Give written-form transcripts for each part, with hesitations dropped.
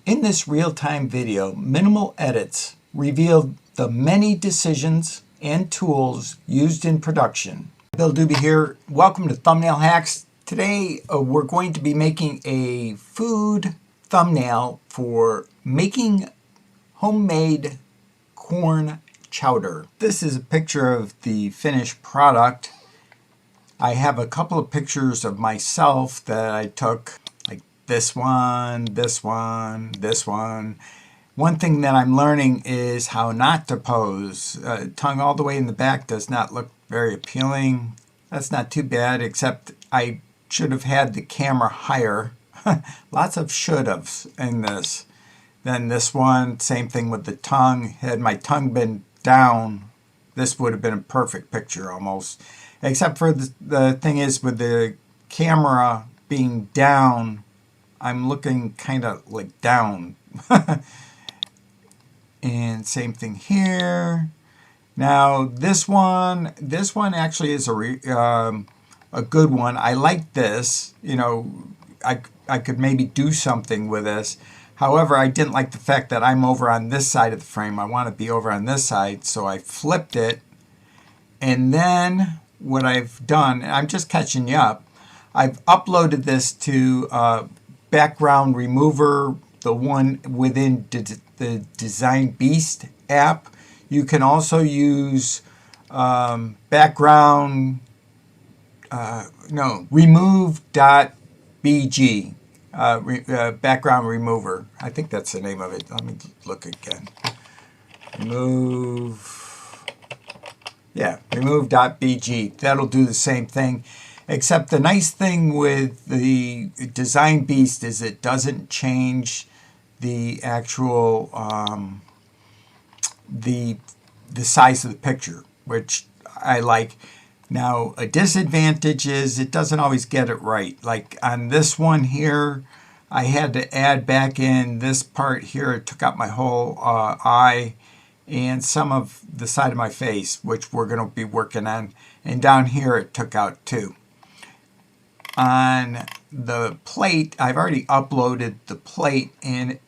In this real-time video, minimal edits reveal the many decisions and tools used in production. Bill Doobie here. Welcome to Thumbnail Hacks. Today we're going to be making a food thumbnail for making homemade corn chowder. This is a picture of the finished product. I have a couple of pictures of myself that I took, like this one, this one, this one. One thing that I'm learning is how not to pose. Tongue all the way in the back does not look very appealing. That's not too bad, except I should have had the camera higher. Lots of should haves in this. Then this one, same thing with the tongue. Had my tongue been down, this would have been a perfect picture almost. Except for the thing is, with the camera being down, I'm looking kind of like down. And same thing here. Now this one actually is a good one. I like this. You know, I could maybe do something with this. However, I didn't like the fact that I'm over on this side of the frame. I want to be over on this side, so I flipped it. And then what I've done, and I'm just catching you up, I've uploaded this to background remover, the one within the Design Beast app. You can also use remove.bg, background remover. I think that's the name of it. Let me look again. Remove.bg. That'll do the same thing, except the nice thing with the Design Beast is it doesn't change the actual the size of the picture, which I like. Now, a disadvantage is it doesn't always get it right. Like on this one here, I had to add back in this part here. It took out my whole eye and some of the side of my face, which we're going to be working on. And down here it took out too. On the plate, I've already uploaded the plate, and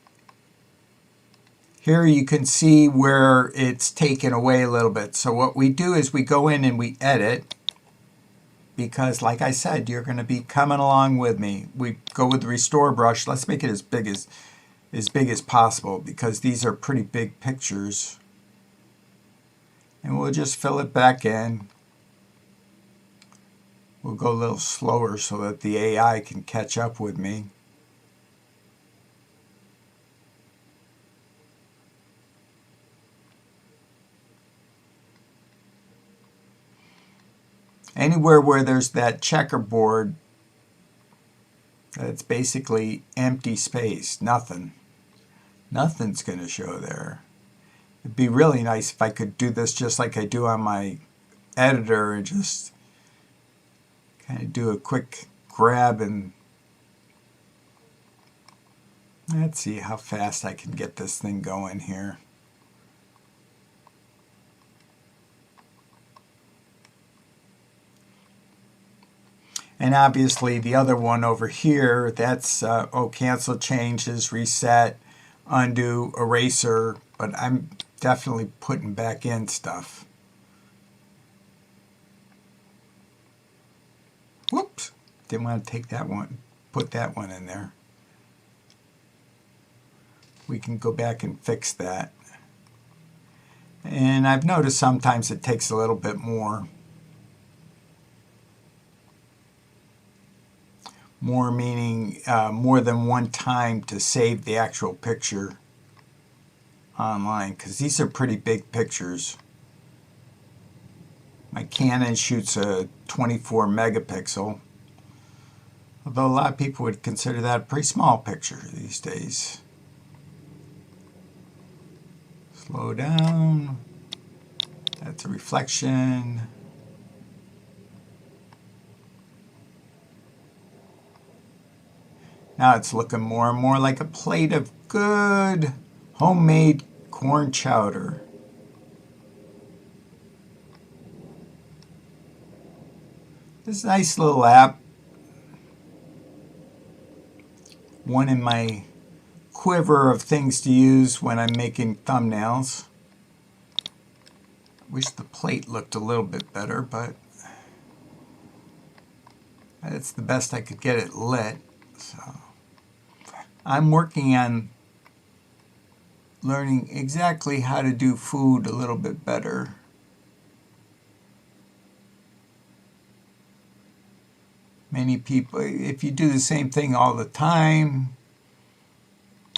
here you can see where it's taken away a little bit. So what we do is we go in and we edit, because like I said, you're going to be coming along with me. We go with the restore brush. Let's make it as big as possible, because these are pretty big pictures. And we'll just fill it back in. We'll go a little slower so that the AI can catch up with me. Anywhere where there's that checkerboard, that's basically empty space, nothing. Nothing's going to show there. It'd be really nice if I could do this just like I do on my editor and just kind of do a quick grab, and let's see how fast I can get this thing going here. And obviously the other one over here, that's cancel changes, reset, undo, eraser, but I'm definitely putting back in stuff. Whoops, didn't want to take that one, put that one in there. We can go back and fix that. And I've noticed sometimes it takes a little bit more. More meaning more than one time to save the actual picture online, because these are pretty big pictures. My Canon shoots a 24 megapixel, although a lot of people would consider that a pretty small picture these days. Slow down. That's a reflection. Now it's looking more and more like a plate of good homemade corn chowder. This is a nice little app. One in my quiver of things to use when I'm making thumbnails. Wish the plate looked a little bit better, but that's the best I could get it lit. So I'm working on learning exactly how to do food a little bit better. Many people, if you do the same thing all the time,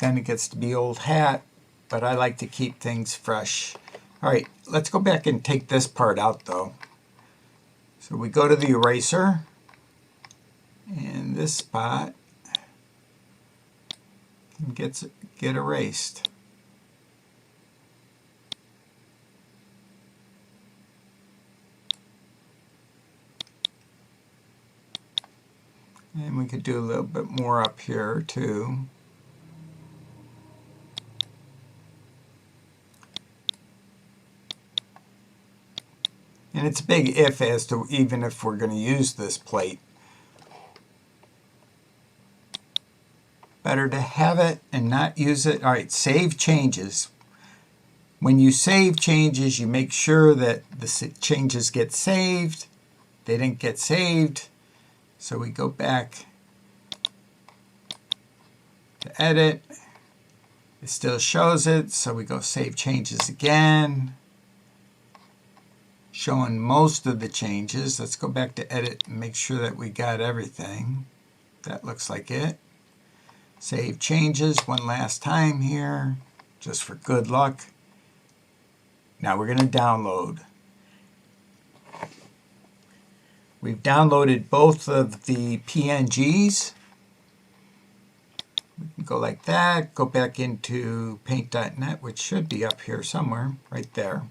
then it gets to be old hat, but I like to keep things fresh. All right, let's go back and take this part out though. So we go to the eraser, and this spot can get erased. And we could do a little bit more up here too. And it's a big if as to even if we're going to use this plate. Better to have it and not use it. All right, save changes. When you save changes, you make sure that the changes get saved. They didn't get saved. So we go back to edit. It still shows it, so we go save changes again. Showing most of the changes. Let's go back to edit and make sure that we got everything. That looks like it. Save changes one last time here, just for good luck. Now we're going to download. We've downloaded both of the PNGs. We can go like that, go back into paint.net, which should be up here somewhere, right there.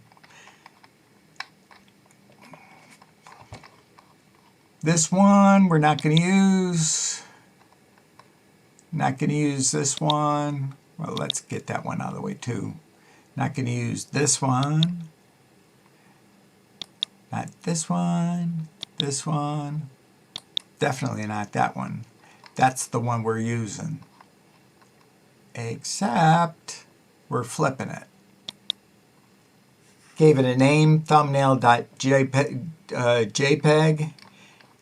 This one we're not going to use. Not going to use this one. Well, let's get that one out of the way too. Not going to use this one. Not this one. This one. Definitely not that one. That's the one we're using. Except we're flipping it. Gave it a name, thumbnail.jpg.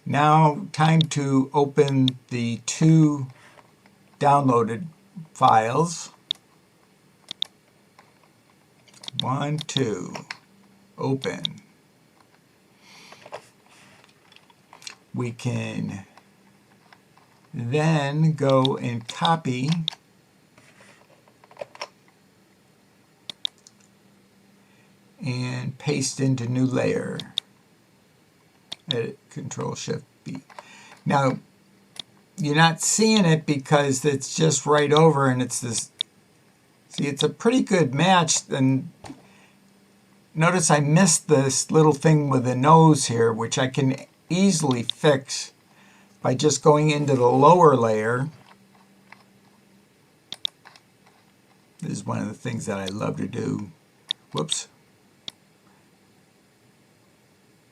Now time to open the two downloaded files. 1, 2, open. We can then go and copy and paste into new layer. Edit, Control Shift B. Now you're not seeing it because it's just right over, and it's this. See, it's a pretty good match. And notice I missed this little thing with the nose here, which I can easily fix by just going into the lower layer. This is one of the things that I love to do. Whoops.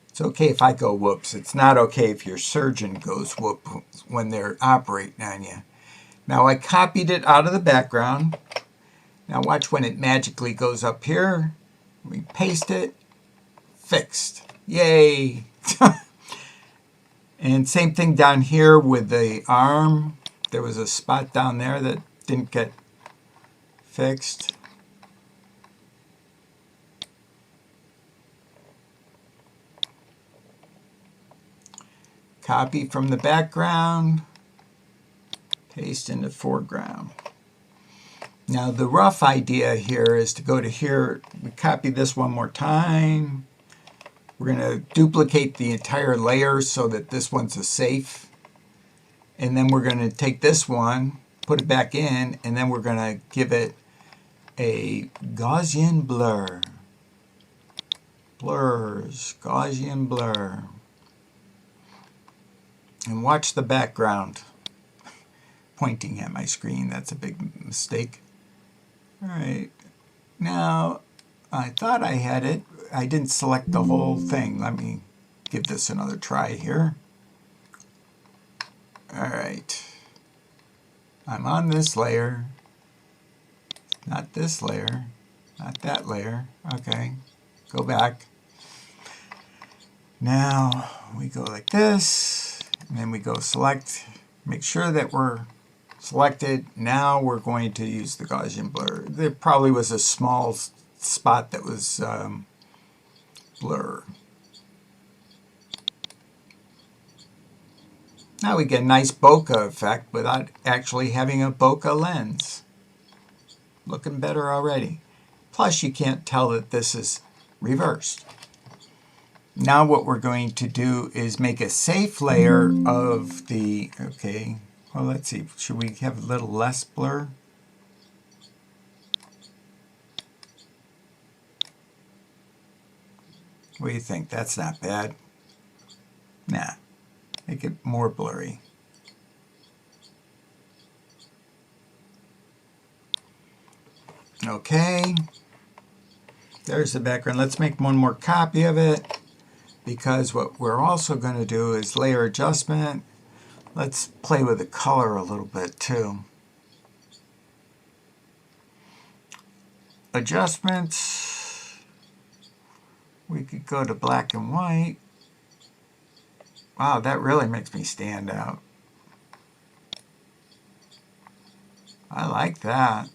It's okay if I go whoops. It's not okay if your surgeon goes whoop when they're operating on you. Now I copied it out of the background. Now watch when it magically goes up here. We paste it. Fixed. Yay! And same thing down here with the arm. There was a spot down there that didn't get fixed. Copy from the background, paste in the foreground. Now the rough idea here is to go to here, we copy this one more time. We're going to duplicate the entire layer so that this one's a safe. And then we're going to take this one, put it back in, and then we're going to give it a Gaussian blur. Blurs, Gaussian blur. And watch the background. Pointing at my screen, that's a big mistake. All right, now I thought I had it. I didn't select the whole thing. Let me give this another try here. All right, I'm on this layer. Not this layer, not that layer. Okay, go back. Now we go like this, and then we go select, make sure that we're selected. Now we're going to use the Gaussian blur. There probably was a small spot that was blur. Now we get a nice bokeh effect without actually having a bokeh lens. Looking better already. Plus you can't tell that this is reversed. Now what we're going to do is make a safe layer of the, okay, well let's see, should we have a little less blur? What do you think? That's not bad. Nah, make it more blurry. Okay, there's the background. Let's make one more copy of it, because what we're also going to do is layer adjustment. Let's play with the color a little bit too. Adjustments, we could go to black and white. Wow, that really makes me stand out. I like that.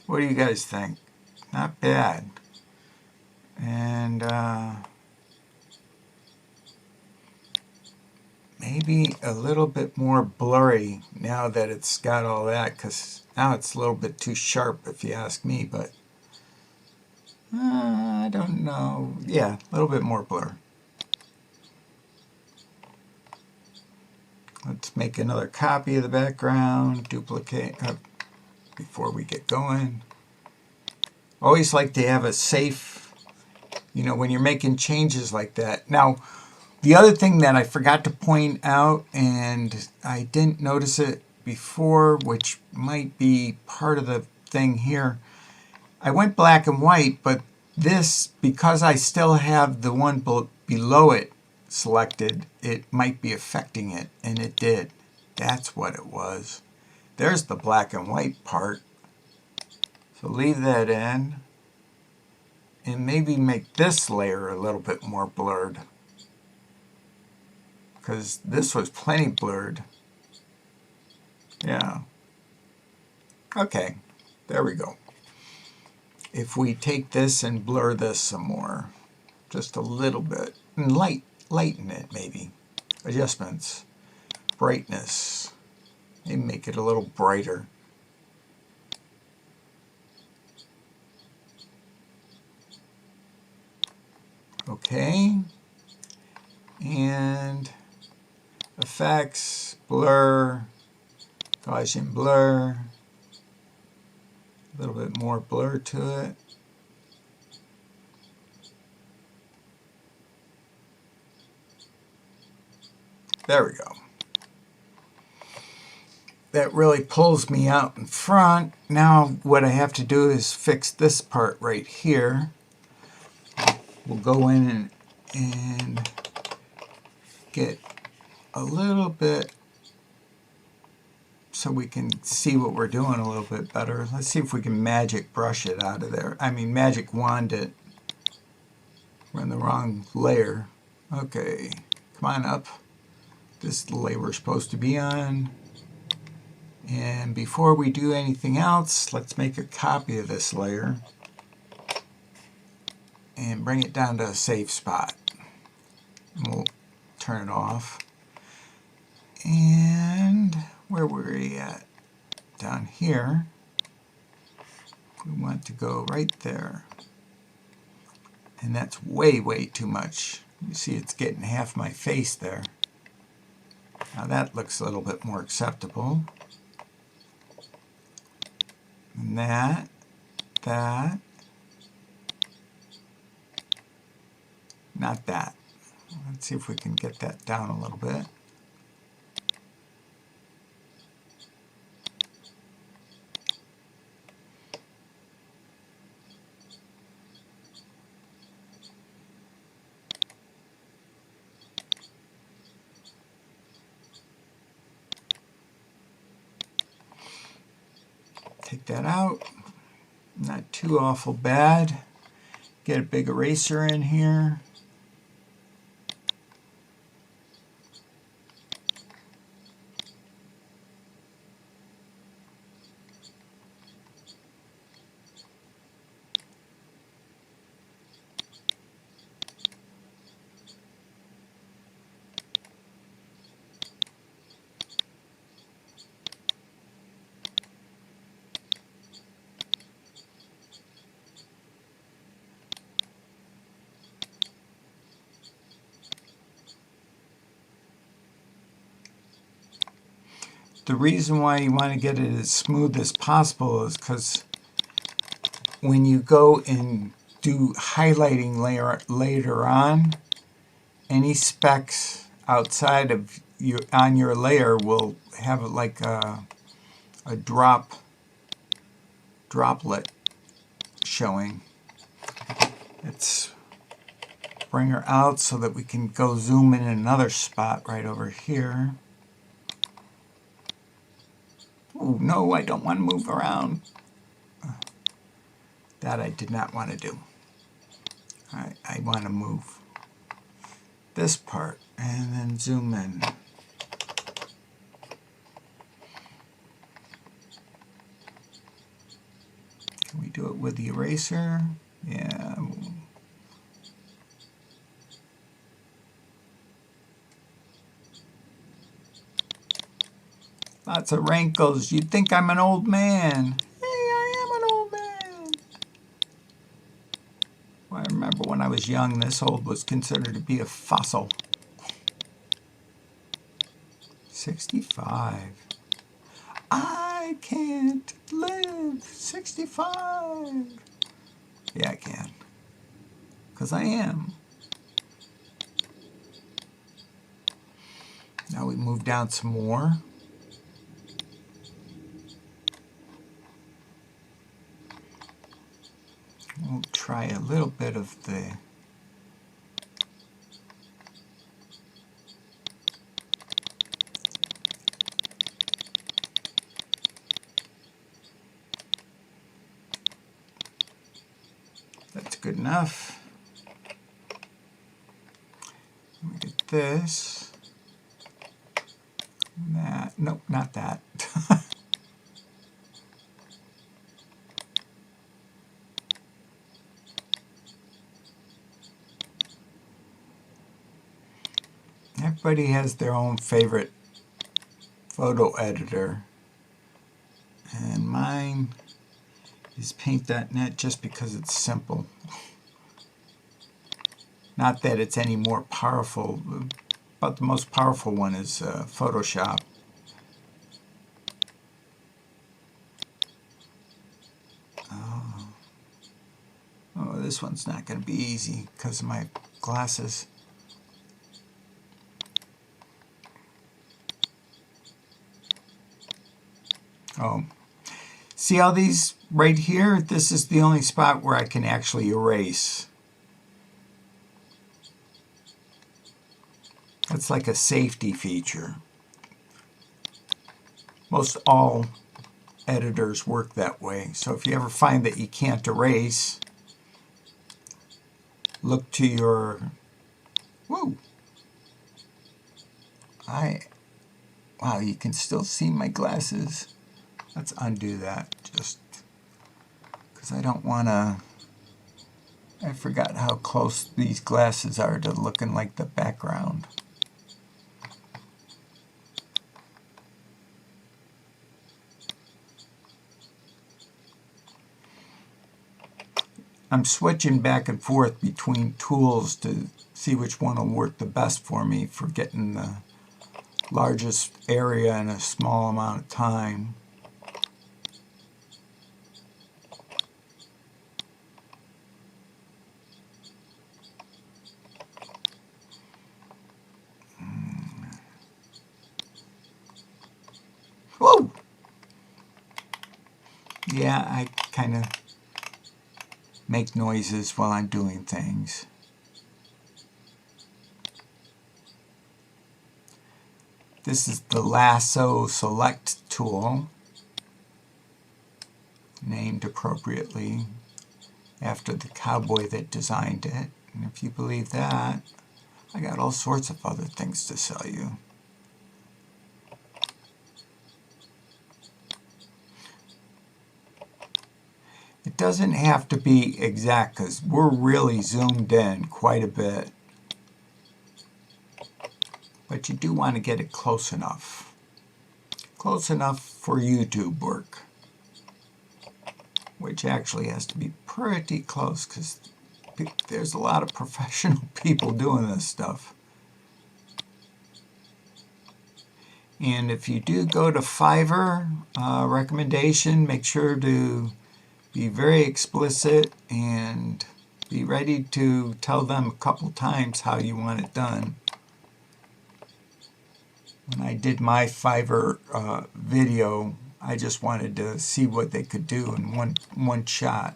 What do you guys think? Not bad. And maybe a little bit more blurry now that it's got all that, because now it's a little bit too sharp if you ask me, but I don't know. Yeah, a little bit more blur. Let's make another copy of the background, duplicate before we get going. Always like to have a safe, when you're making changes like that. Now, the other thing that I forgot to point out, and I didn't notice it before, which might be part of the thing here, I went black and white, but this, because I still have the one below it selected, it might be affecting it, and it did. That's what it was. There's the black and white part. So leave that in, and maybe make this layer a little bit more blurred, because this was plenty blurred. Yeah. Okay, there we go. If we take this and blur this some more, just a little bit, and lighten it maybe. Adjustments, brightness, maybe make it a little brighter. Okay, and effects, blur, Gaussian blur, a little bit more blur to it. There we go. That really pulls me out in front. Now what I have to do is fix this part right here. We'll go in and get a little bit so we can see what we're doing a little bit better. Let's see if we can magic brush it out of there. I mean magic wand it. We're in the wrong layer. Okay, come on up. This is the layer we're supposed to be on. And before we do anything else, let's make a copy of this layer and bring it down to a safe spot. And we'll turn it off. And where were we at? Down here. We want to go right there. And that's way, way too much. You see it's getting half my face there. Now that looks a little bit more acceptable. And that. Not that. Let's see if we can get that down a little bit. take that out. Not too awful bad. Get a big eraser in here. The reason why you want to get it as smooth as possible is because when you go and do highlighting later on, any specks outside of on your layer will have like a droplet showing. Let's bring her out so that we can go zoom in another spot right over here. Oh no, I don't want to move around. That I did not want to do. I want to move this part and then zoom in. Can we do it with the eraser? Yeah. Lots of wrinkles. You'd think I'm an old man. Hey, I am an old man. Well, I remember when I was young, this old was considered to be a fossil. 65. I can't live 65. Yeah, I can. Because I am. Now we move down some more. We'll try a little bit of the that's good enough. We get this. That. Nope, not that. Everybody has their own favorite photo editor, and mine is Paint.net just because it's simple. Not that it's any more powerful, but the most powerful one is Photoshop. Oh, this one's not going to be easy because of my glasses. Oh, see all these right here? This is the only spot where I can actually erase. That's like a safety feature. Most all editors work that way. So if you ever find that you can't erase, look to your... Whoa! Wow, you can still see my glasses. Let's undo that just because I don't want to... I forgot how close these glasses are to looking like the background. I'm switching back and forth between tools to see which one will work the best for me for getting the largest area in a small amount of time. Whoa! Yeah, I kind of make noises while I'm doing things. This is the LASSO select tool. named appropriately after the cowboy that designed it. And if you believe that, I got all sorts of other things to sell you. It doesn't have to be exact because we're really zoomed in quite a bit. But you do want to get it close enough. Close enough for YouTube work. Which actually has to be pretty close because there's a lot of professional people doing this stuff. And if you do go to Fiverr, recommendation, make sure to be very explicit and be ready to tell them a couple times how you want it done. When I did my Fiverr video, I just wanted to see what they could do in one shot.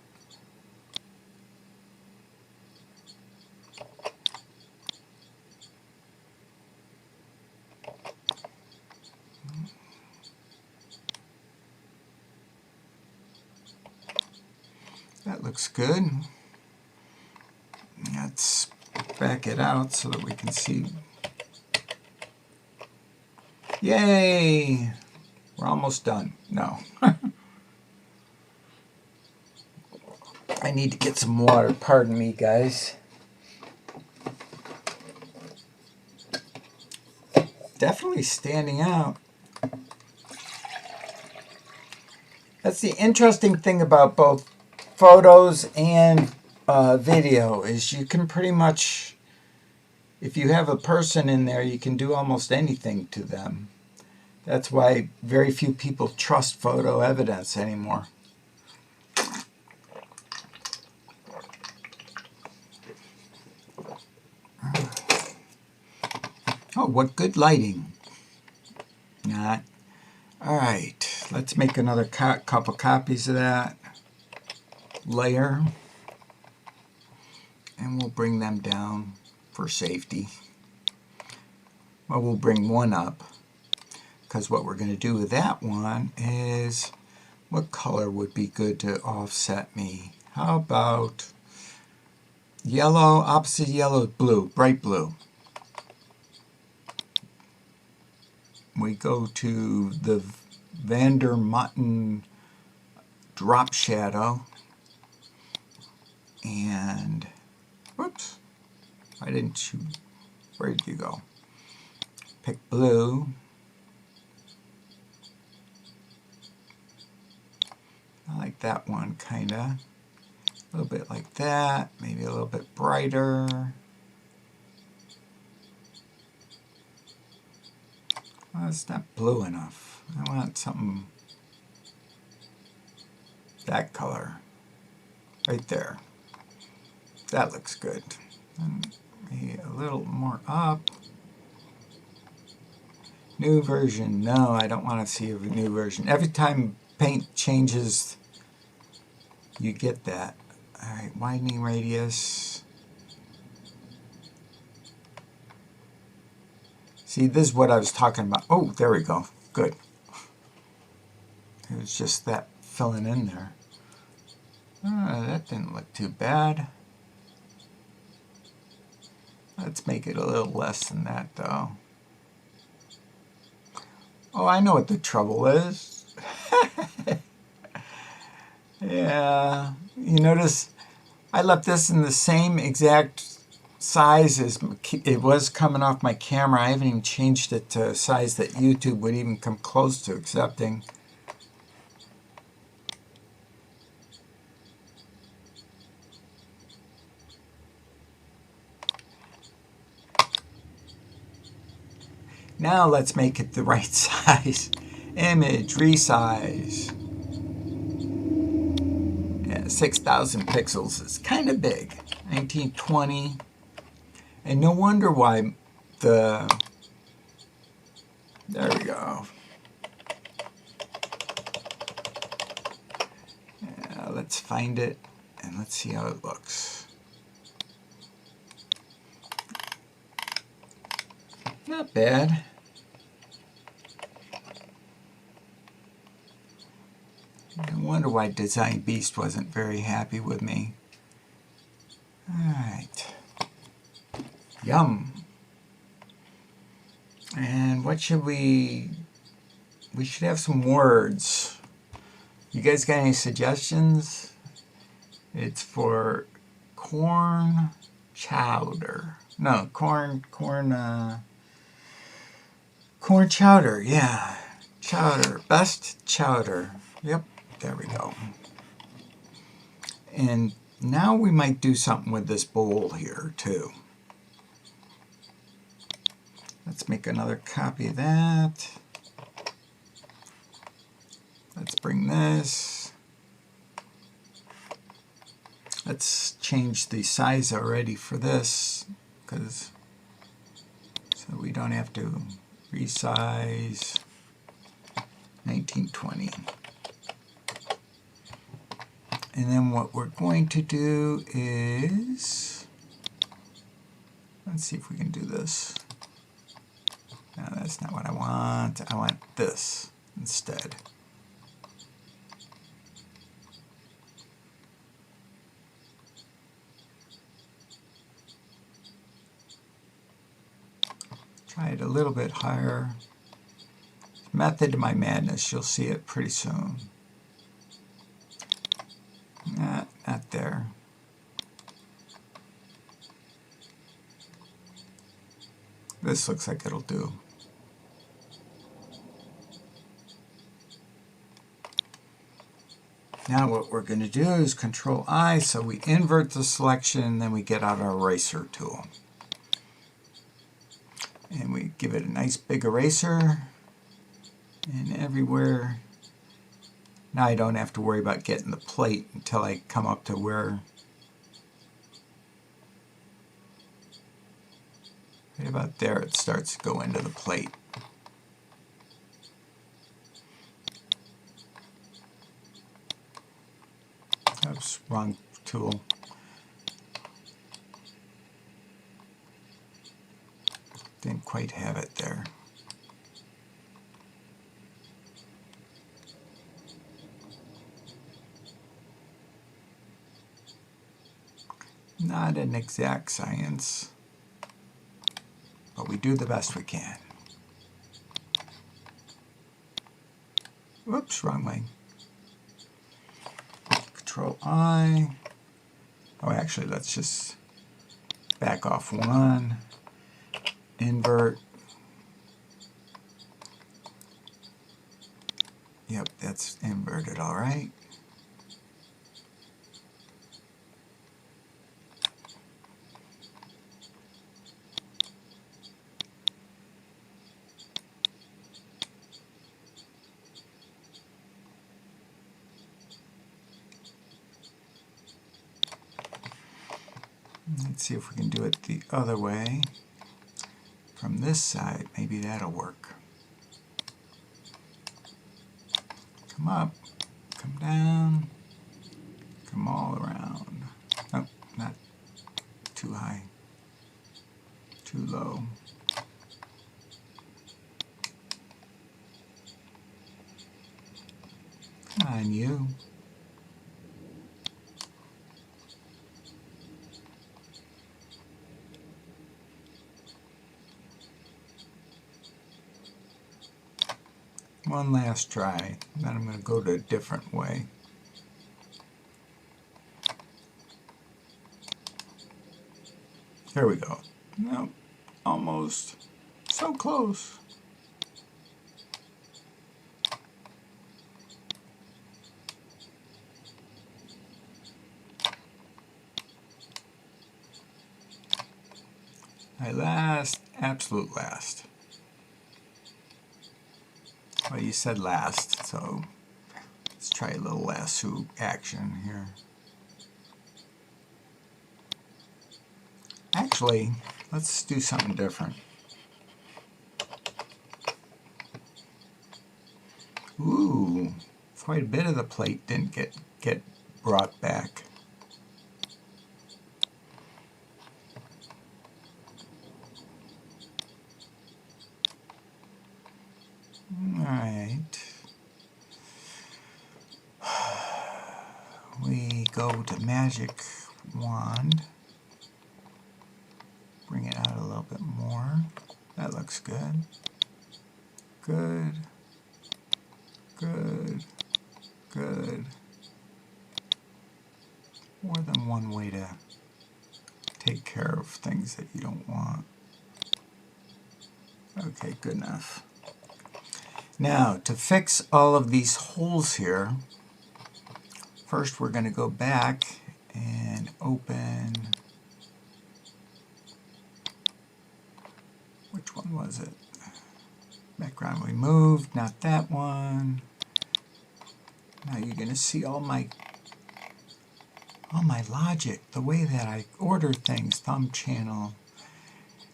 That looks good. Let's back it out so that we can see. Yay! We're almost done. No. I need to get some water. Pardon me, guys. Definitely standing out. That's the interesting thing about both photos and video is you can pretty much, if you have a person in there, you can do almost anything to them. That's why very few people trust photo evidence anymore. Oh, what good lighting. Not. Alright, let's make another couple copies of that layer. And we'll bring them down for safety. Well, we'll bring one up. Because what we're going to do with that one is, what color would be good to offset me? How about yellow, opposite yellow, blue, bright blue. We go to the Vandermotten drop shadow. And, whoops, why didn't you, where did you go? Pick blue. I like that one, kinda. A little bit like that, maybe a little bit brighter. Well, it's not blue enough. I want something that color. Right there. That looks good. And maybe a little more up. New version. No, I don't want to see a new version. Every time paint changes, you get that. Alright, widening radius. See, this is what I was talking about. Oh, there we go. Good. It was just that filling in there. That didn't look too bad. Let's make it a little less than that, though. Oh, I know what the trouble is. Yeah, you notice I left this in the same exact size as it was coming off my camera. I haven't even changed it to a size that YouTube would even come close to accepting. Now let's make it the right size. Image, resize. Yeah, 6,000 pixels is kind of big. 1920. And no wonder why there we go. Yeah, let's find it and let's see how it looks. Not bad. No wonder why Design Beast wasn't very happy with me. Alright. Yum. And what should we should have some words. You guys got any suggestions? It's for corn chowder. No, corn chowder, yeah. Chowder, best chowder. Yep, there we go. And now we might do something with this bowl here too. Let's make another copy of that. Let's bring this. Let's change the size already for this, because so we don't have to resize. 1920. And then what we're going to do is, let's see if we can do this. No, that's not what I want. I want this instead. Try it a little bit higher. Method to my madness. You'll see it pretty soon. Not there. This looks like it'll do. Now what we're going to do is Control I, so we invert the selection, and then we get out our eraser tool. And we give it a nice big eraser. And everywhere. Now I don't have to worry about getting the plate until I come up to where, right about there, it starts to go into the plate. Oops, wrong tool. Didn't quite have it there. Not an exact science, but we do the best we can. Whoops, wrong way. Control I. Oh, actually, let's just back off one. Invert. Yep, that's inverted, all right. Let's see if we can do it the other way. From this side, maybe that'll work. Come up, come down, come all around. Oh, not too high, too low. Come on, you. One last try, then I'm going to go to a different way. There we go. Nope, almost. So close. My last, absolute last. Well, you said last, so let's try a little lasso action here. Actually, let's do something different. Ooh, quite a bit of the plate didn't get brought back. Alright. go to Magic Wand, bring it out a little bit more. That looks good. Good. Good. Good. More than one way to take care of things that you don't want. Okay, good enough. Now, to fix all of these holes here, first we're going to go back and open, which one was it? Background removed, not that one. Now you're going to see all my logic, the way that I order things, thumb channel.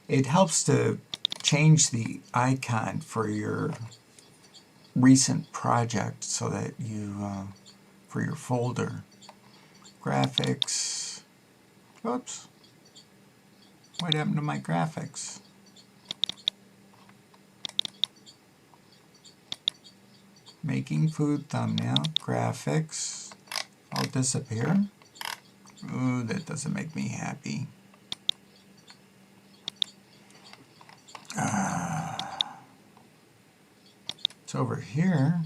It helps to change the icon for your recent project so that you, for your folder. Graphics. Oops. What happened to my graphics? Making food thumbnail, graphics, all disappear. Ooh, that doesn't make me happy. It's over here.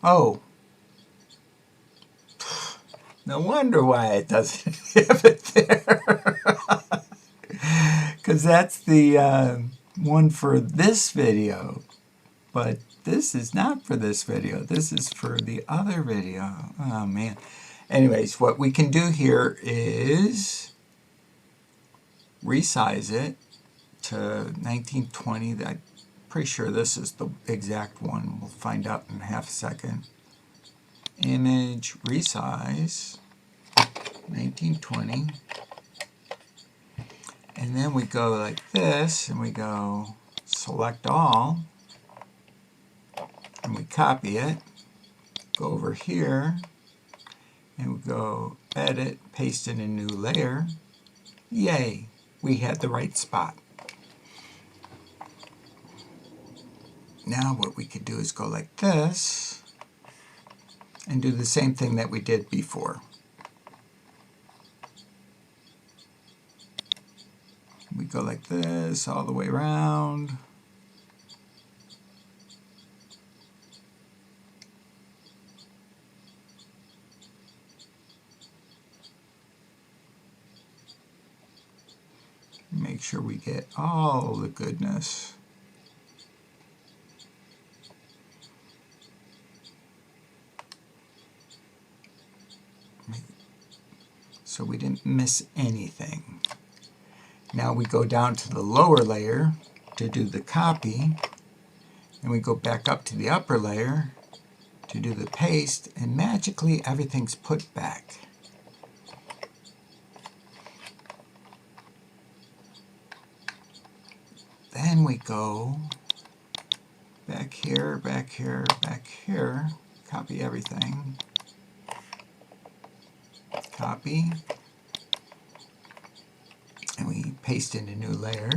Oh. No wonder why it doesn't have it there. Because that's the one for this video. But this is not for this video. This is for the other video. Oh, man. Anyways, what we can do here is resize it to 1920. I'm pretty sure this is the exact one. We'll find out in half a second. Image, resize, 1920. And then we go like this, and we go select all. And we copy it, go over here, and we go edit, paste in a new layer. Yay, we had the right spot. Now what we could do is go like this, and do the same thing that we did before. We go like this all the way around. Make sure we get all the goodness. So we didn't miss anything. Now we go down to the lower layer to do the copy, and we go back up to the upper layer to do the paste, and magically everything's put back. Then we go back here, back here, back here, copy everything, copy, and we paste in a new layer.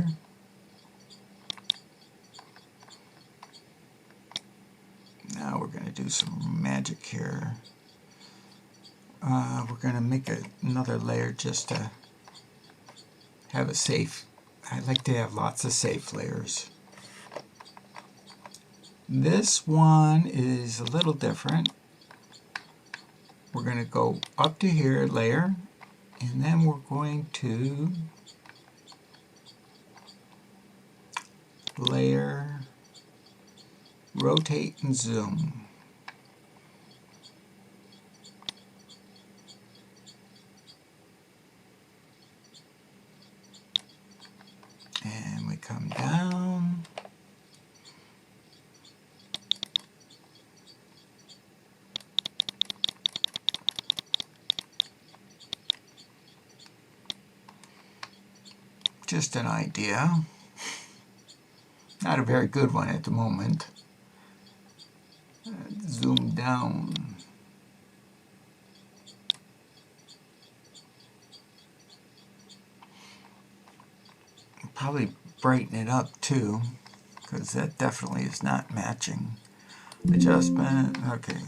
Now we're going to do some magic here. We're going to make another layer just to have a safe. I like to have lots of safe layers. This one is a little different. We're going to go up to here, layer, and then we're going to layer, rotate and zoom. And we come down. Just an idea. Not a very good one at the moment. Zoom down. Probably brighten it up too, because that definitely is not matching. Adjustment, okay.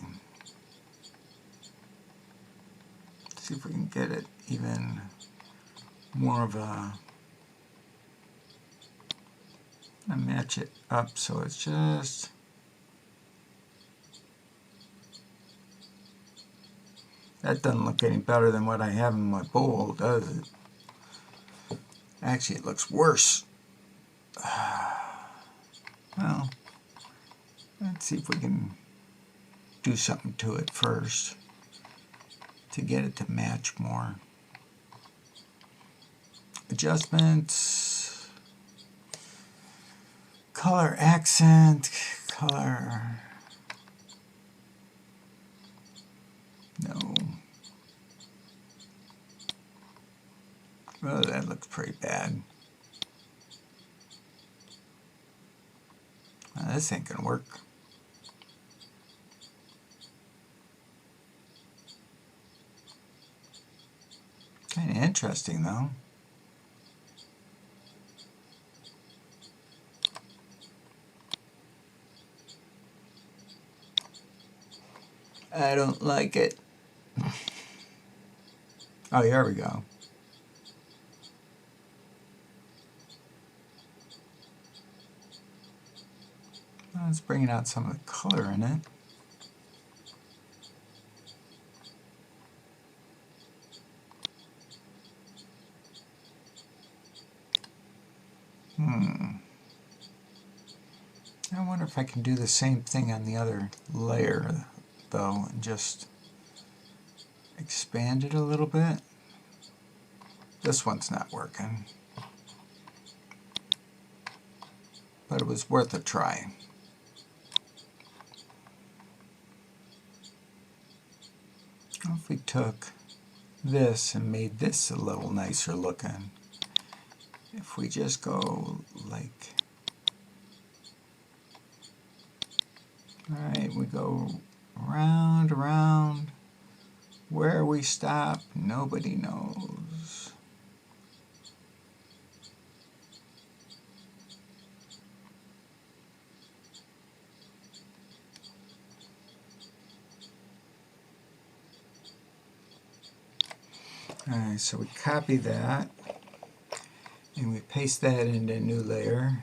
See if we can get it even more of a, match it up so it's just, that doesn't look any better than what I have in my bowl, does it? Actually, it looks worse. Well, let's see if we can do something to it first to get it to match more. Adjustments, color accent, color, no. Oh, that looks pretty bad. Well, this ain't gonna work. Kind of interesting though. I don't like it. Oh, here we go. Well, it's bringing out some of the color in it. I wonder if I can do the same thing on the other layer though and just expand it a little bit. This one's not working, but it was worth a try. What if we took this and made this a little nicer looking? If we just go like, alright, we go round, around. Where we stop, nobody knows. Alright, so we copy that and we paste that into a new layer.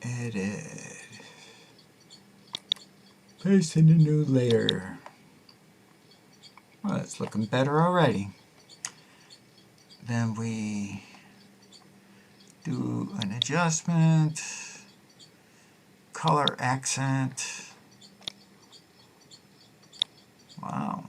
Edit. Paste in a new layer. Well, it's looking better already. Then we do an adjustment, color accent. Wow.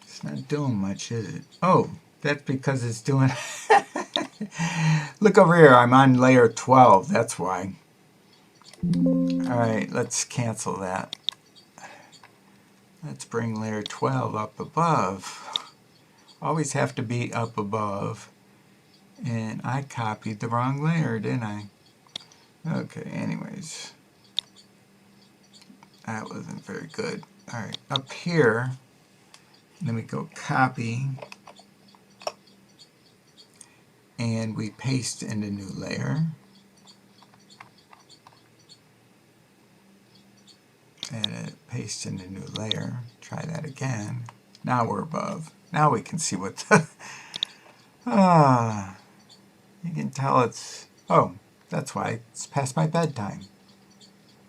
It's not doing much, is it? Oh, that's because it's doing... Look over here, I'm on layer 12, that's why. Alright, let's cancel that. Let's bring layer 12 up above. Always have to be up above. And I copied the wrong layer, didn't I? Okay, anyways. That wasn't very good. Alright, up here, then we go copy. And we paste in a new layer. Edit, paste in a new layer. Try that again. Now we're above. Now we can see what the... you can tell it's... Oh, that's why it's past my bedtime.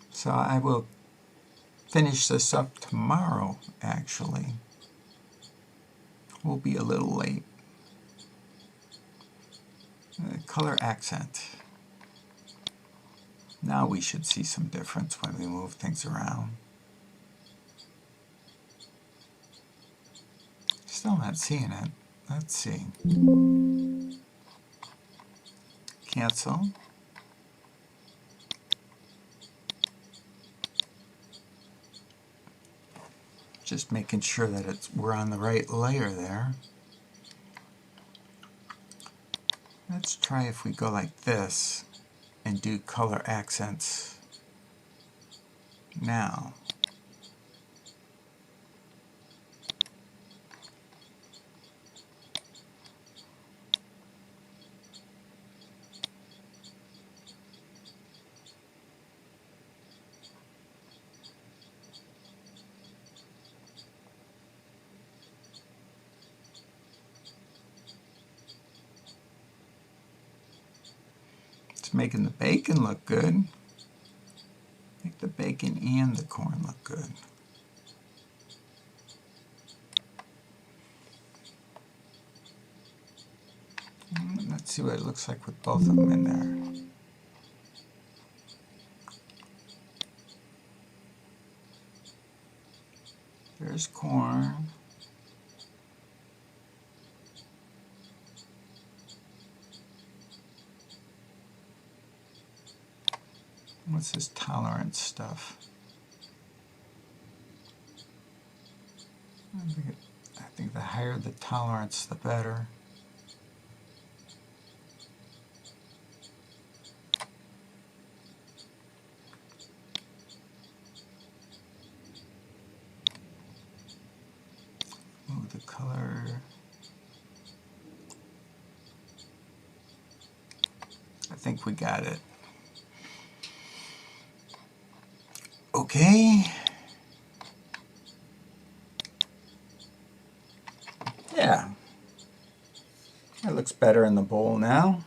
So I will finish this up tomorrow, actually. We'll be a little late. Color accent. Now we should see some difference when we move things around. Still not seeing it. Let's see. Cancel. Just making sure that we're on the right layer there. Let's try if we go like this and do color accents now. It's making the bacon look good. Make the bacon and the corn look good. Let's see what it looks like with both of them in there. There's corn. What's this tolerance stuff? I think the higher the tolerance, the better. Move the color. I think we got it. Okay. Yeah. That looks better in the bowl now.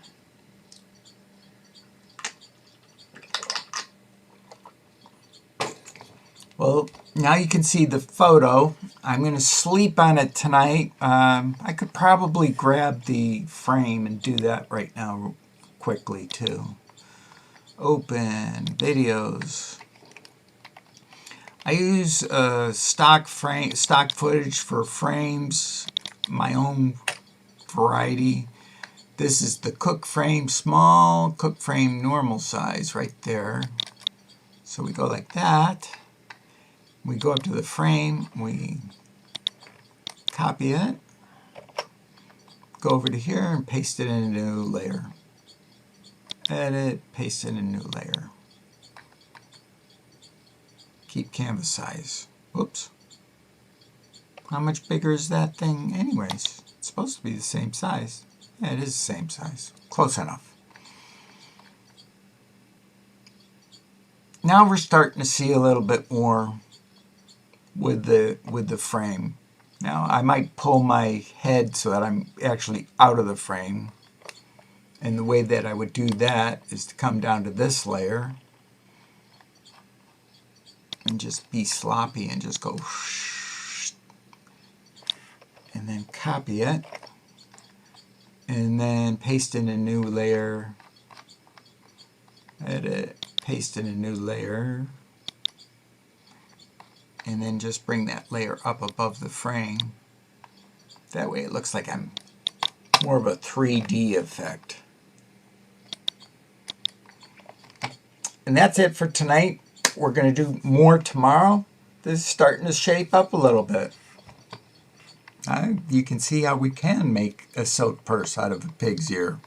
Well, now you can see the photo. I'm going to sleep on it tonight. I could probably grab the frame and do that right now quickly too. Open videos. I use stock footage for frames, my own variety. This is the cook frame small, cook frame normal size right there. So we go like that. We go up to the frame, we copy it, go over to here and paste it in a new layer. Edit, paste in a new layer. Keep canvas size. Whoops. How much bigger is that thing anyways? It's supposed to be the same size. Yeah, it is the same size. Close enough. Now we're starting to see a little bit more with the frame. Now I might pull my head so that I'm actually out of the frame. And the way that I would do that is to come down to this layer and just be sloppy and just go and then copy it and then paste in a new layer, edit, paste in a new layer, and then just bring that layer up above the frame. That way it looks like I'm more of a 3D effect. And that's it for tonight. We're going to do more tomorrow. This is starting to shape up a little bit. You can see how we can make a silk purse out of a pig's ear.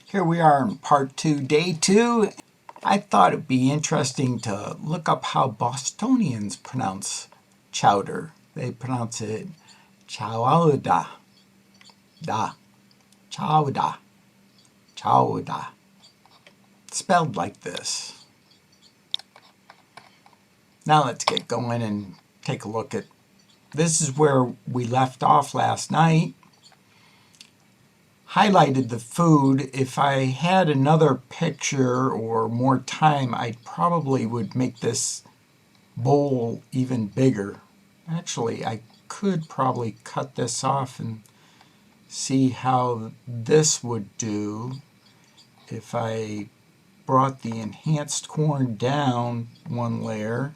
Here we are in part 2, day 2. I thought it'd be interesting to look up how Bostonians pronounce chowder. They pronounce it CHOWADAH. Da. CHOWADAH. CHOWADAH. Spelled like this. Now let's get going and take a look at, this is where we left off last night. Highlighted the food. If I had another picture or more time, I probably would make this bowl even bigger. Actually, I could probably cut this off and see how this would do if I brought the enhanced corn down one layer.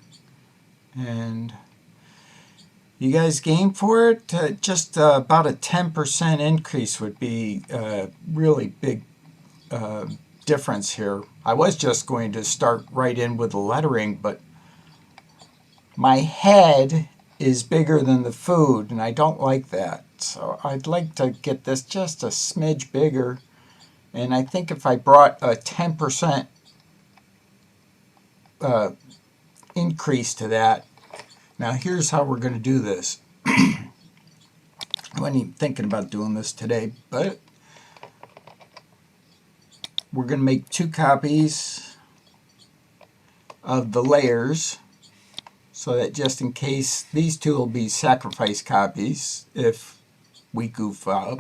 And you guys game for it? Just about a 10% increase would be a really big difference here. I was just going to start right in with the lettering, but my head is bigger than the food, and I don't like that. So I'd like to get this just a smidge bigger. And I think if I brought a 10% increase to that. Now here's how we're going to do this. I wasn't even thinking about doing this today, but we're going to make 2 copies of the layers so that just in case, these 2 will be sacrifice copies if we goof up.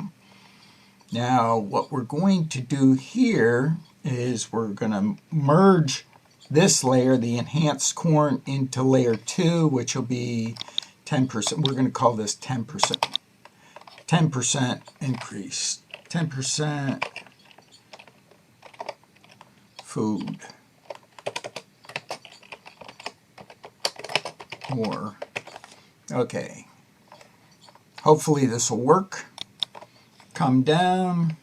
Now what we're going to do here is we're going to merge this layer, the enhanced corn, into layer 2, which will be 10%. We're going to call this 10%. 10% increase. 10% food. More. Okay. Hopefully this will work. Come down.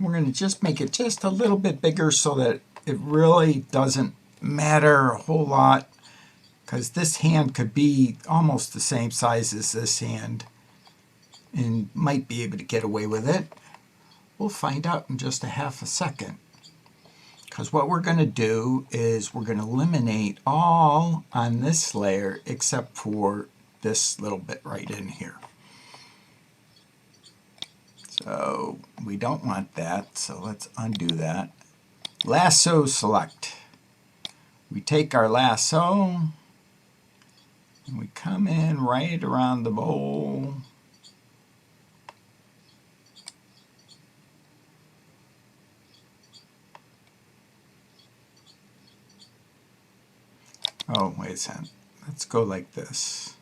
We're going to just make it just a little bit bigger so that it really doesn't matter a whole lot, because this hand could be almost the same size as this hand and might be able to get away with it. We'll find out in just a half a second, because what we're going to do is we're going to eliminate all on this layer except for this little bit right in here. So we don't want that, so let's undo that. Lasso select. We take our lasso and we come in right around the bowl. Oh, wait a second. Let's go like this,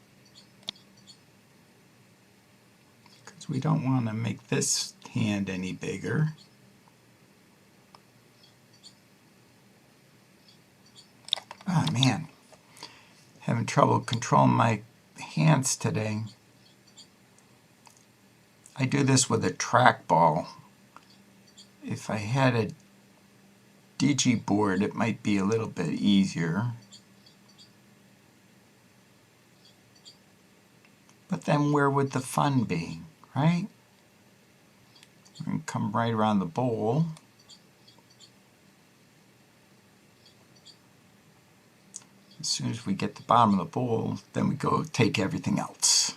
because we don't want to make this hand any bigger. Oh man, having trouble controlling my hands today. I do this with a trackball. If I had a digi board, it might be a little bit easier. But then where would the fun be, right? We're going to come right around the bowl. As soon as we get the bottom of the bowl, then we go take everything else.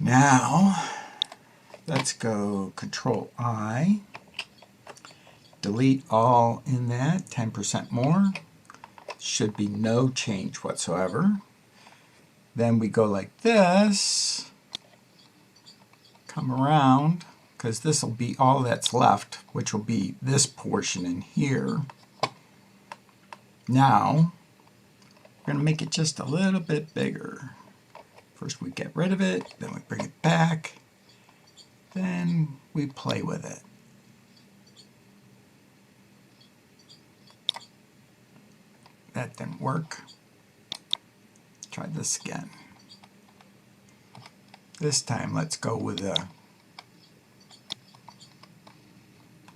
Now, let's go Control I, delete all in that, 10% more. Should be no change whatsoever. Then we go like this, come around, because this will be all that's left, which will be this portion in here. Now, we're going to make it just a little bit bigger. First we get rid of it, then we bring it back, then we play with it. That didn't work. Try this again. This time let's go with a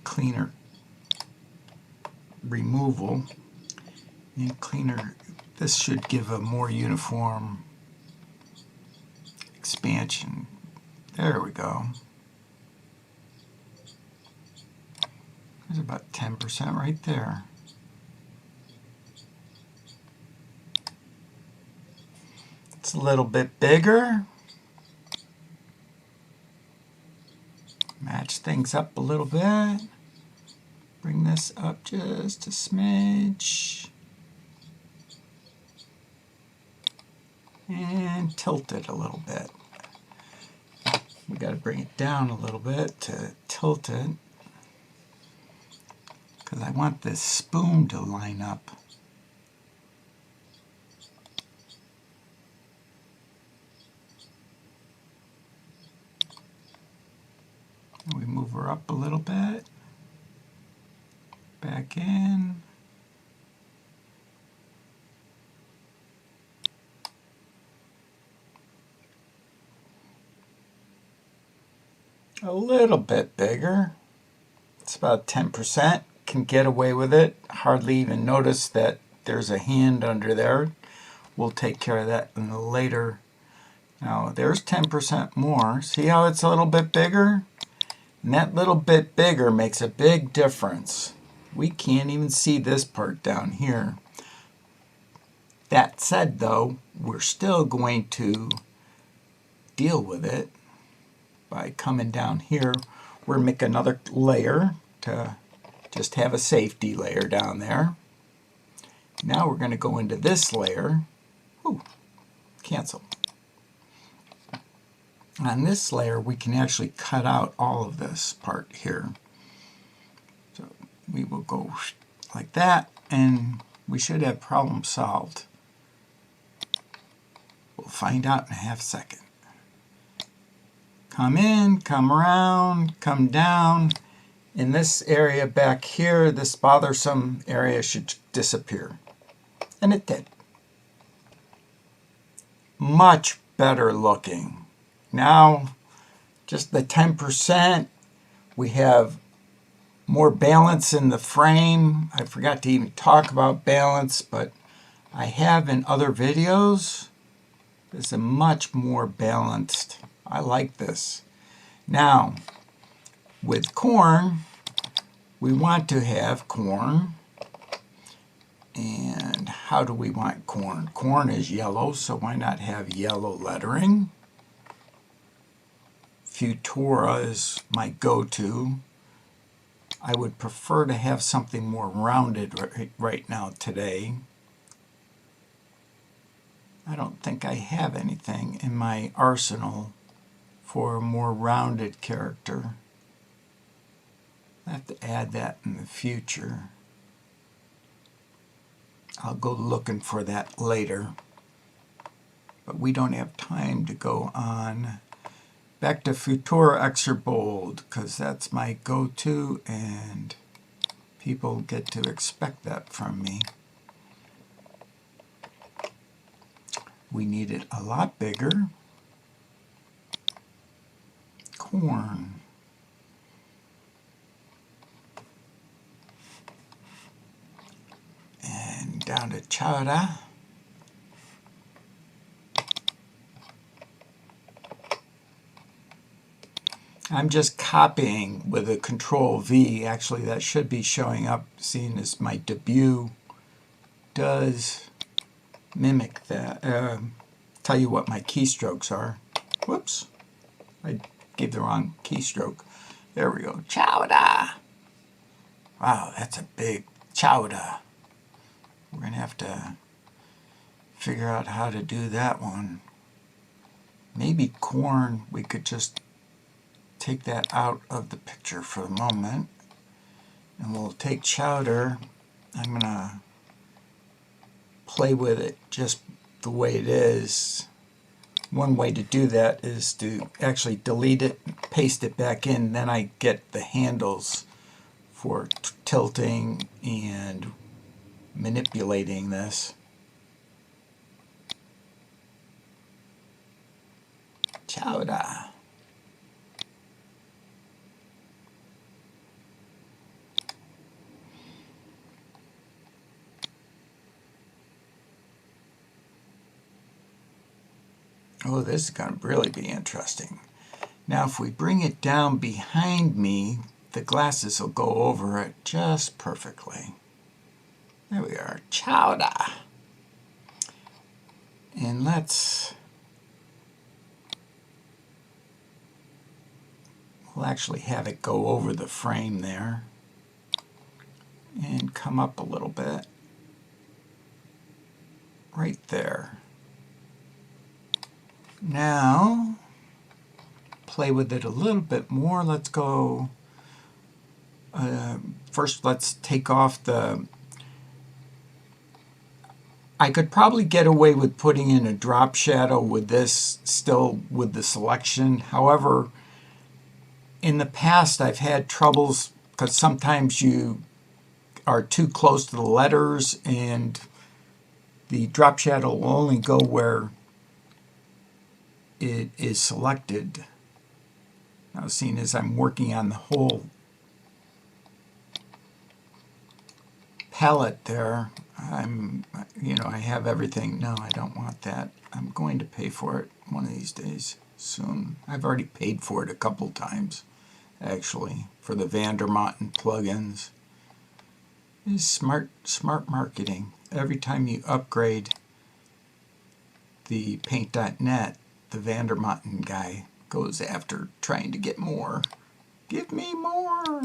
cleaner removal. And cleaner, this should give a more uniform expansion. There we go. There's about 10% right there. It's a little bit bigger. Match things up a little bit. Bring this up just a smidge. And tilt it a little bit. We got to bring it down a little bit to tilt it, because I want this spoon to line up. And we move her up a little bit, back in. A little bit bigger. It's about 10%. Can get away with it. Hardly even notice that there's a hand under there. We'll take care of that in the later. Now there's 10% more. See how it's a little bit bigger? And that little bit bigger makes a big difference. We can't even see this part down here. That said though, we're still going to deal with it by coming down here. We're going to make another layer to just have a safety layer down there. Now we're going to go into this layer. Ooh, cancel. On this layer we can actually cut out all of this part here. we will go like that, and we should have problem solved. We'll find out in a half second. Come in, come around, come down. In this area back here, this bothersome area should disappear. And it did. Much better looking. Now, just the 10%, we have more balance in the frame. I forgot to even talk about balance, but I have in other videos. It's a much more balanced. I like this. Now, with corn, we want to have corn. And how do we want corn? Corn is yellow, so why not have yellow lettering? Futura is my go-to. I would prefer to have something more rounded right now today. I don't think I have anything in my arsenal for a more rounded character. I have to add that in the future. I'll go looking for that later. But we don't have time to go on. Back to Futura Extra Bold, because that's my go-to, and people get to expect that from me. We need it a lot bigger. Corn. And down to CHOWADAH. I'm just copying with a Control V. Actually, that should be showing up, seeing as my debut does mimic that. Tell you what my keystrokes are. Whoops. I gave the wrong keystroke. There we go. CHOWADAH. Wow, that's a big CHOWADAH. We're going to have to figure out how to do that one. Maybe corn, we could just take that out of the picture for the moment. And we'll take CHOWADAH. I'm going to play with it just the way it is. One way to do that is to actually delete it, paste it back in, then I get the handles for tilting and manipulating this. CHOWADAH. Oh, this is going to really be interesting. Now, if we bring it down behind me, the glasses will go over it just perfectly. There we are, CHOWADAH. And we'll actually have it go over the frame there and come up a little bit. Right there. Now, play with it a little bit more. Let's go, first let's take off the, I could probably get away with putting in a drop shadow with this, still with the selection. However, in the past I've had troubles because sometimes you are too close to the letters and the drop shadow will only go where it is selected. Now, seeing as I'm working on the whole palette there, I have everything. No, I don't want that. I'm going to pay for it one of these days soon. I've already paid for it a couple times, actually, for the Vandermountain plugins. It's smart marketing. Every time you upgrade the Paint.net, the Vandermountain guy goes after trying to get more. Give me more.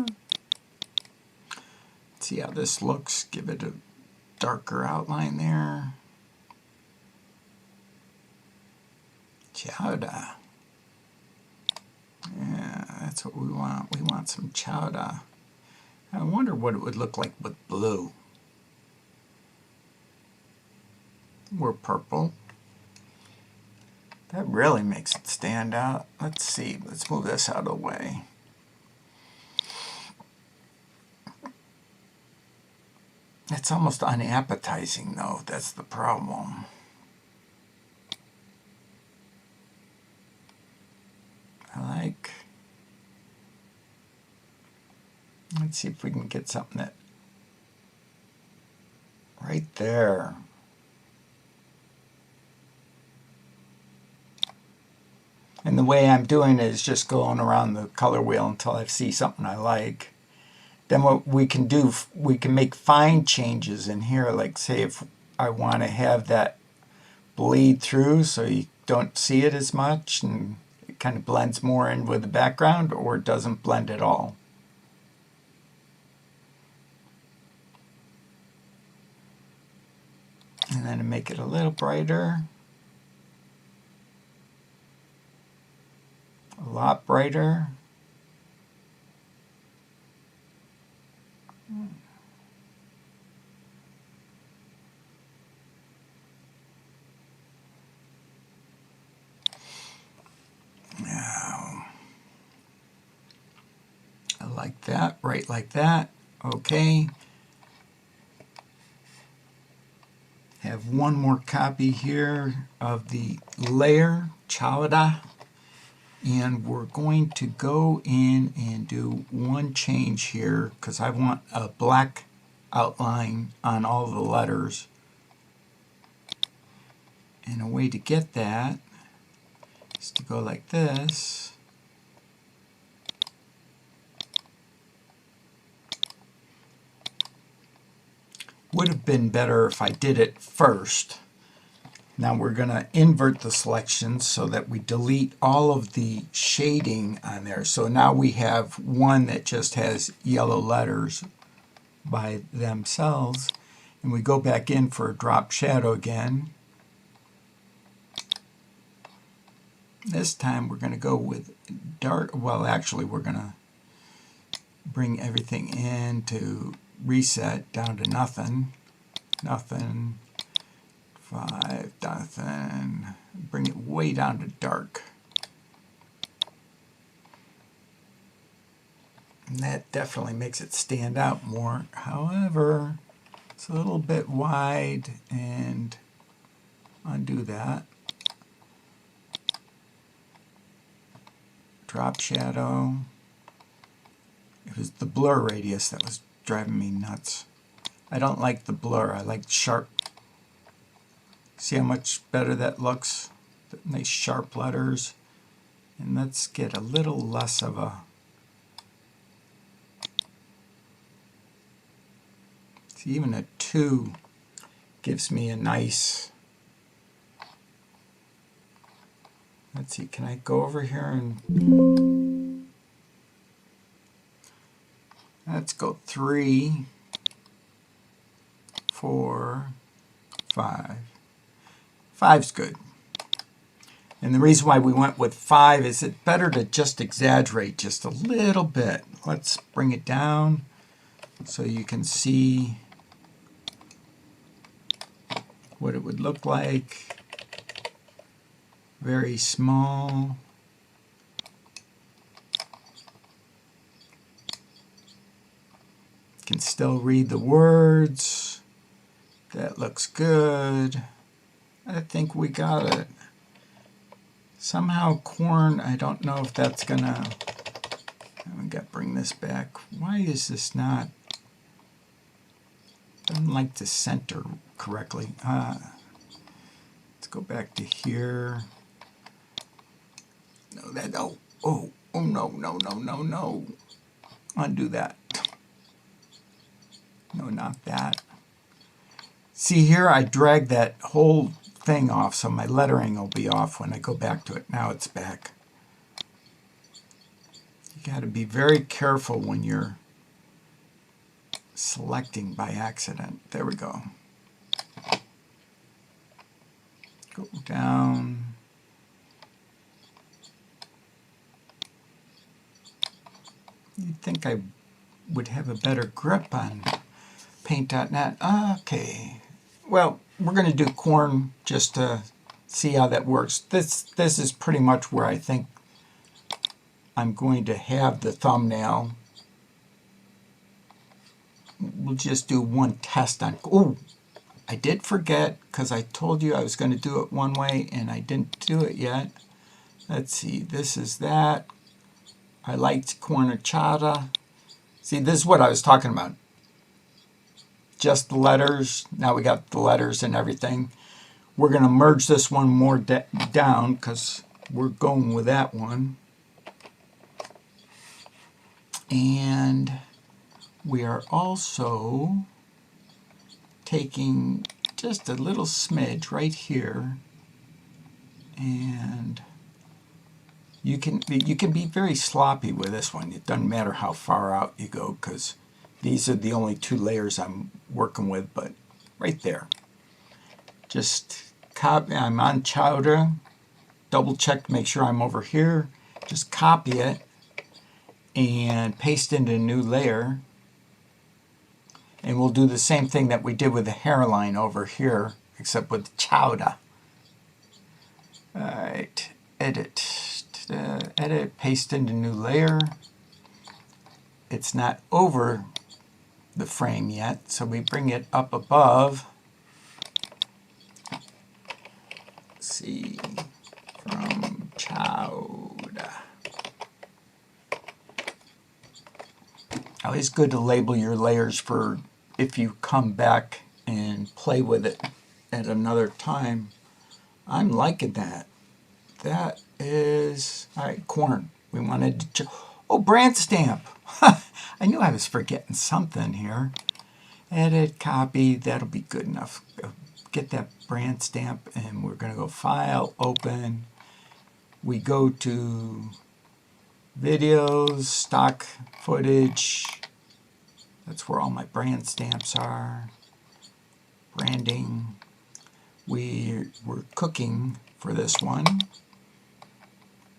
Let's see how this looks. Give it a darker outline there. CHOWADAH. Yeah, that's what we want. We want some CHOWADAH. I wonder what it would look like with blue or purple. That really makes it stand out. Let's see. Let's move this out of the way. It's almost unappetizing, though. That's the problem. Let's see if we can get something that right there. And the way I'm doing it is just going around the color wheel until I see something I like. Then what we can do, we can make fine changes in here. Like say if I want to have that bleed through so you don't see it as much and it kind of blends more in with the background, or it doesn't blend at all. And then to make it a little brighter. A lot brighter. Now, I like that, right like that. Okay. Have one more copy here of the layer, CHOWADAH. And we're going to go in and do one change here because I want a black outline on all the letters. And a way to get that is to go like this. Would have been better if I did it first. Now we're going to invert the selections so that we delete all of the shading on there. So now we have one that just has yellow letters by themselves. And we go back in for a drop shadow again. This time we're going to go with dark. Well, actually we're going to bring everything in to reset down to nothing. Nothing. 5, nothing. Bring it way down to dark. And that definitely makes it stand out more. However, it's a little bit wide, and undo that. Drop shadow. It was the blur radius that was driving me nuts. I don't like the blur. I like sharp. See how much better that looks? The nice sharp letters. And let's get a little less of a... See, even a 2 gives me a nice... Let's see, can I go over here and... Let's go 3, 4, 5. 5's good. And the reason why we went with 5 is it's better to just exaggerate just a little bit. Let's bring it down so you can see what it would look like. Very small. You can still read the words. That looks good. I think we got it. Somehow corn, I don't know if that's gonna... I got to bring this back. Why is this not... Doesn't like to center correctly. Let's go back to here. No, that... Oh, no. Undo that. No, not that. See here, I dragged that whole thing off, so my lettering will be off when I go back to it. Now it's back. You got to be very careful when you're selecting by accident. There we go. Go down. You'd think I would have a better grip on paint.net. Okay. Well, we're going to do corn just to see how that works. This is pretty much where I think I'm going to have the thumbnail. We'll just do one test on. Oh, I did forget because I told you I was going to do it one way and I didn't do it yet. Let's see. This is that. I liked corn chowder. See, this is what I was talking about. Just the letters. Now we got the letters and everything. We're going to merge this one more down because we're going with that one. And we are also taking just a little smidge right here, and you can be very sloppy with this one. It doesn't matter how far out you go because these are the only two layers I'm working with, but right there. Just copy. I'm on chowder. Double check to make sure I'm over here. Just copy it and paste into a new layer. And we'll do the same thing that we did with the hairline over here, except with chowder. Alright, edit, paste into new layer. It's not over the frame yet, so we bring it up above. Let's see, from chowder. Always good to label your layers for if you come back and play with it at another time. I'm liking that. That is, all right, corn. We wanted to, oh, brand stamp. I knew I was forgetting something here. Edit, copy, that'll be good enough. Get that brand stamp and we're going to go File, Open. We go to Videos, Stock Footage. That's where all my brand stamps are. Branding. We're cooking for this one.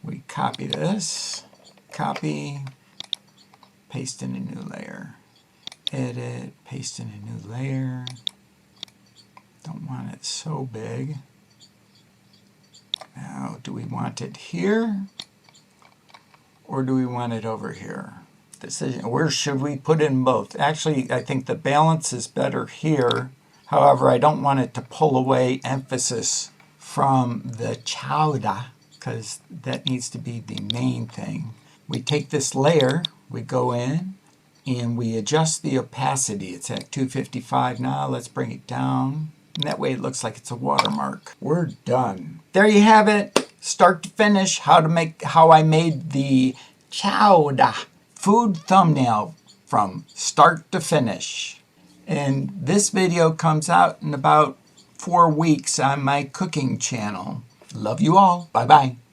We copy this. Copy. Paste in a new layer. Edit. Paste in a new layer. Don't want it so big. Now, do we want it here? Or do we want it over here? Decision. Where should we put in both? Actually, I think the balance is better here. However, I don't want it to pull away emphasis from the chowder because that needs to be the main thing. We take this layer, we go in, and we adjust the opacity. It's at 255 now. Let's bring it down. And that way it looks like it's a watermark. We're done. There you have it. Start to finish, how I made the chowder food thumbnail from start to finish. And this video comes out in about 4 weeks on my cooking channel. Love you all. Bye-bye.